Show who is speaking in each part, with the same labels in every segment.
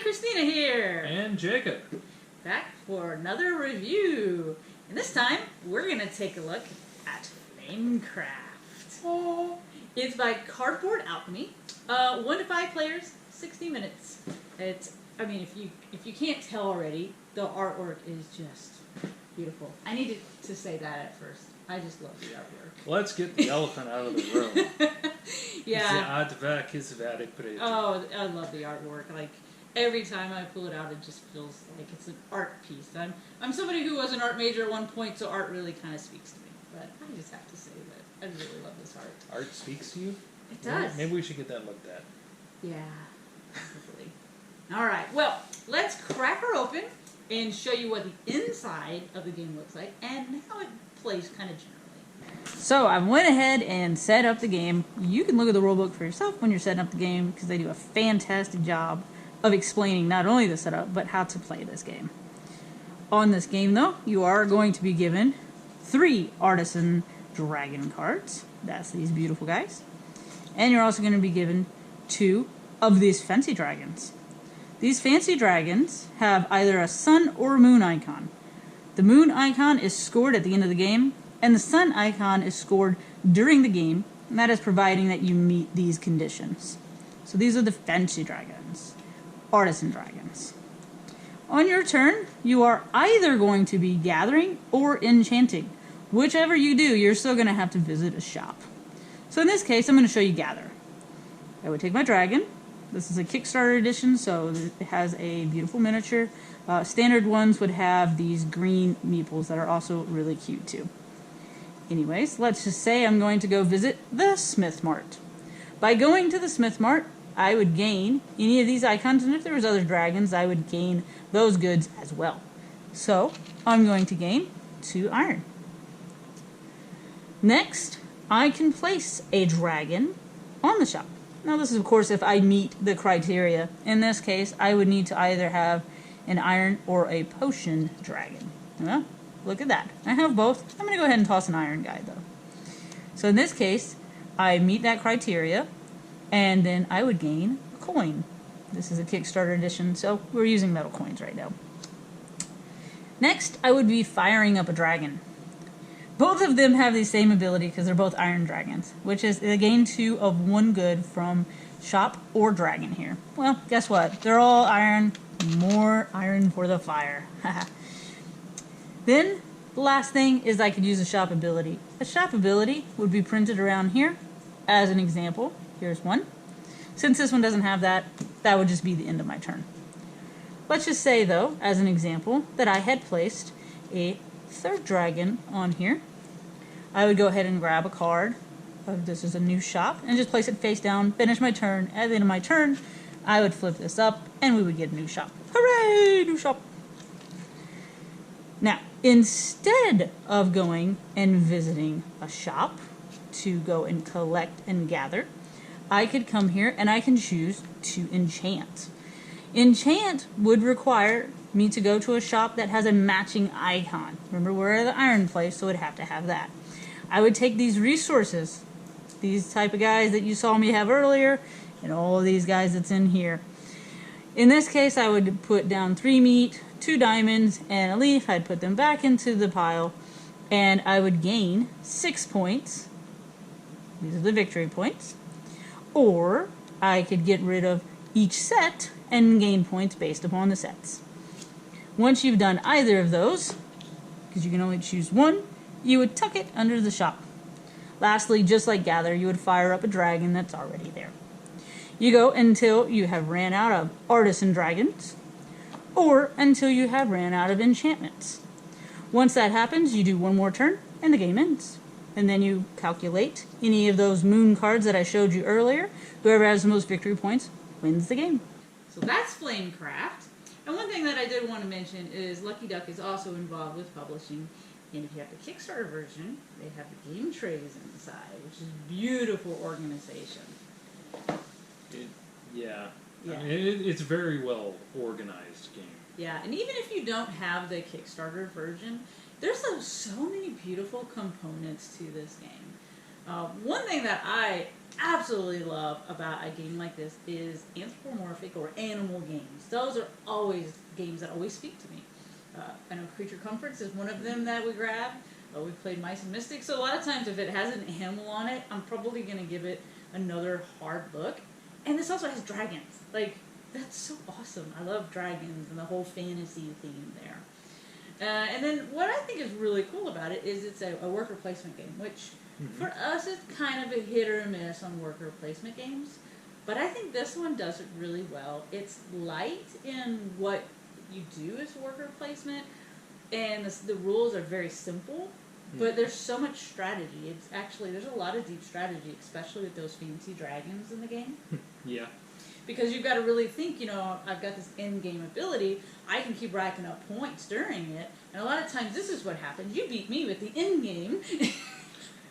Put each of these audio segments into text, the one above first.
Speaker 1: Christina here!
Speaker 2: And Jacob.
Speaker 1: Back for another review. And this time, we're going to take a look at Flamecraft.
Speaker 2: Oh.
Speaker 1: It's by Cardboard Alchemy. 1 to 5 players, 60 minutes. I mean, if you can't tell already, the artwork is just beautiful. I needed to say that at first. I just love the artwork.
Speaker 2: Let's get the elephant out of the room.
Speaker 1: Yeah. Oh, I love the artwork. Like, every time I pull it out, it just feels like it's an art piece. I'm somebody who was an art major at one point, so art really kind of speaks to me. But I just have to say that I really love this art.
Speaker 2: Art speaks to you?
Speaker 1: It does.
Speaker 2: Maybe we should get that looked at.
Speaker 1: Yeah, probably. All right, well, let's crack her open and show you what the inside of the game looks like and how it plays kind of generally. So I went ahead and set up the game. You can look at the rulebook for yourself when you're setting up the game because they do a fantastic job of explaining not only the setup, but how to play this game. On this game, though, you are going to be given 3 Artisan Dragon cards. That's these beautiful guys. And you're also going to be given 2 of these fancy dragons. These fancy dragons have either a sun or moon icon. The moon icon is scored at the end of the game, and the sun icon is scored during the game, and that is providing that you meet these conditions. So these are the fancy dragons, artisan dragons. On your turn, you are either going to be gathering or enchanting. Whichever you do, you're still going to have to visit a shop. So in this case, I'm going to show you gather. I would take my dragon. This is a Kickstarter edition, so it has a beautiful miniature. Standard ones would have these green meeples that are also really cute too. Anyways, let's just say I'm going to go visit the Smith Mart. By going to the Smith Mart, I would gain any of these icons, and if there was other dragons, I would gain those goods as well. So, I'm going to gain 2 iron. Next, I can place a dragon on the shop. Now this is, of course, if I meet the criteria. In this case, I would need to either have an iron or a potion dragon. Well, look at that. I have both. I'm going to go ahead and toss an iron guy, though. So in this case, I meet that criteria, and then I would gain a coin. This is a Kickstarter edition, so we're using metal coins right now. Next, I would be firing up a dragon. Both of them have the same ability because they're both iron dragons, which is they gain 2 of 1 good from shop or dragon here. Well, guess what? They're all iron. More iron for the fire. Then, the last thing is I could use a shop ability. A shop ability would be printed around here as an example. Here's one. Since this one doesn't have that, that would just be the end of my turn. Let's just say, though, as an example, that I had placed a 3rd dragon on here. I would go ahead and grab a card. This is a new shop, and just place it face down, finish my turn. At the end of my turn, I would flip this up, and we would get a new shop. Hooray! New shop! Now, instead of going and visiting a shop to go and collect and gather, I could come here and I can choose to enchant. Enchant would require me to go to a shop that has a matching icon. Remember, we're the iron place, so it'd have to have that. I would take these resources, these type of guys that you saw me have earlier, and all of these guys that's in here. In this case, I would put down 3 meat, 2 diamonds, and a leaf. I'd put them back into the pile, and I would gain 6 points. These are the victory points. Or I could get rid of each set and gain points based upon the sets. Once you've done either of those, because you can only choose one, you would tuck it under the shop. Lastly, just like Gather, you would fire up a dragon that's already there. You go until you have ran out of Artisan Dragons, or until you have ran out of enchantments. Once that happens, you do 1 more turn, and the game ends. And then you calculate any of those moon cards that I showed you earlier. Whoever has the most victory points wins the game. So that's Flamecraft. And one thing that I did want to mention is Lucky Duck is also involved with publishing. And if you have the Kickstarter version, they have the game trays inside, which is beautiful organization.
Speaker 2: Yeah. I mean, it's very well organized game.
Speaker 1: Yeah, and even if you don't have the Kickstarter version, there's so many beautiful components to this game. One thing that I absolutely love about a game like this is anthropomorphic or animal games. Those are always games that always speak to me. I know Creature Comforts is one of them that we grabbed. We've played Mice and Mystics, so a lot of times if it has an animal on it, I'm probably going to give it another hard look. And this also has dragons. Like, that's so awesome. I love dragons and the whole fantasy theme there. And then what I think is really cool about it is it's a worker placement game, which for us is kind of a hit or miss on worker placement games. But I think this one does it really well. It's light in what you do as worker placement, and the rules are very simple, but there's so much strategy. It's actually, there's a lot of deep strategy, especially with those fancy dragons in the game.
Speaker 2: Yeah.
Speaker 1: Because you've got to really think, you know, I've got this in-game ability, I can keep racking up points during it, and a lot of times this is what happens. You beat me with the in-game.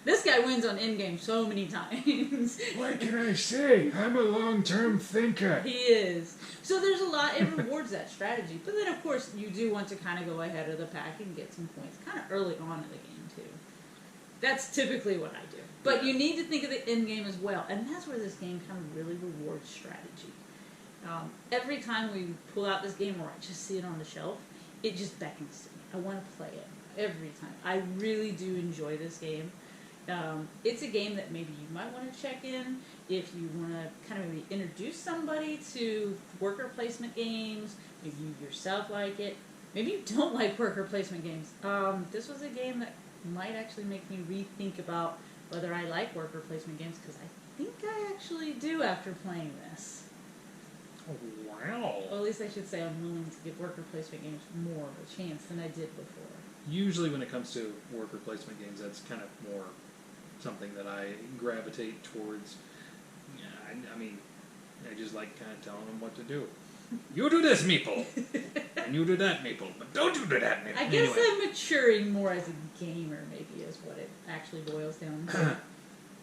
Speaker 1: This guy wins on in-game so many times.
Speaker 3: What can I say? I'm a long-term thinker.
Speaker 1: He is. So there's a lot, it rewards that strategy. But then, of course, you do want to kind of go ahead of the pack and get some points kind of early on in the game, too. That's typically what I do. But you need to think of the end game as well. And that's where this game kind of really rewards strategy. Every time we pull out this game or I just see it on the shelf, it just beckons to me. I want to play it every time. I really do enjoy this game. It's a game that maybe you might want to check in if you want to kind of maybe introduce somebody to worker placement games. Maybe you yourself like it. Maybe you don't like worker placement games. This was a game that might actually make me rethink about whether I like worker placement games, because I think I actually do after playing this.
Speaker 2: Oh, wow.
Speaker 1: Or at least I should say I'm willing to give worker placement games more of a chance than I did before.
Speaker 2: Usually when it comes to worker placement games, that's kind of more something that I gravitate towards. Yeah, I mean, I just like kind of telling them what to do. You do this, meeple, and you do that, meeple, but don't you do that, meeple.
Speaker 1: I guess I'm maturing more as a gamer, maybe, is what it actually boils down to.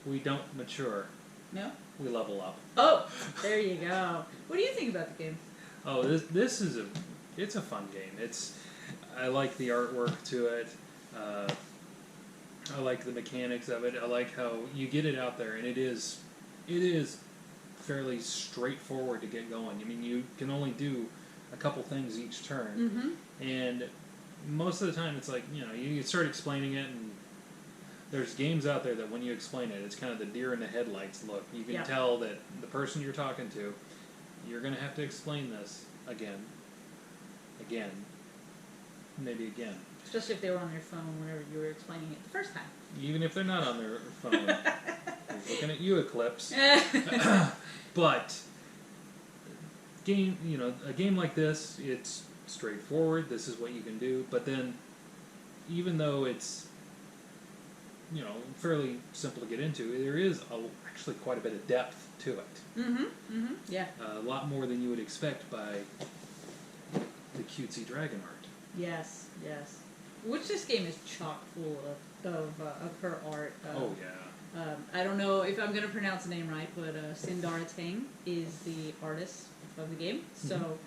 Speaker 2: We don't mature.
Speaker 1: No?
Speaker 2: We level up.
Speaker 1: Oh, there you go. What do you think about the game?
Speaker 2: Oh, this is it's a fun game. I like the artwork to it. I like the mechanics of it. I like how you get it out there, and it is fairly straightforward to get going. I mean, you can only do a couple things each turn, and most of the time it's like, you know, you start explaining it, and there's games out there that when you explain it, it's kind of the deer in the headlights look. You can tell that the person you're talking to, you're going to have to explain this again, maybe again.
Speaker 1: Especially if they were on their phone whenever you were explaining it the first time.
Speaker 2: Even if they're not on their phone. He's looking at you, Eclipse. But a game like this, it's straightforward. This is what you can do. But then, even though it's, you know, fairly simple to get into, there is actually quite a bit of depth to it.
Speaker 1: Yeah.
Speaker 2: A lot more than you would expect by the cutesy dragon art.
Speaker 1: Yes. Which this game is chock full of her art.
Speaker 2: Oh yeah.
Speaker 1: I don't know if I'm going to pronounce the name right, but Sindara Tang is the artist of the game. So,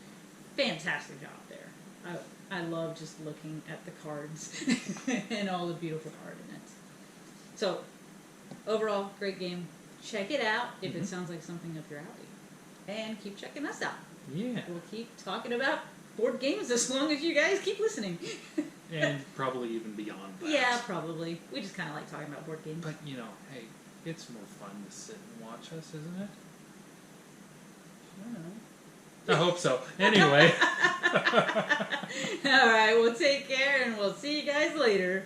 Speaker 1: fantastic job there. I love just looking at the cards and all the beautiful art in it. So, overall, great game. Check it out if it sounds like something up your alley. And keep checking us out.
Speaker 2: Yeah.
Speaker 1: We'll keep talking about board games as long as you guys keep listening.
Speaker 2: And probably even beyond that.
Speaker 1: Yeah, probably. We just kind of like talking about board games.
Speaker 2: But, you know, hey, it's more fun to sit and watch us, isn't it?
Speaker 1: I don't know.
Speaker 2: I hope so. Anyway.
Speaker 1: All right, well, take care, and we'll see you guys later.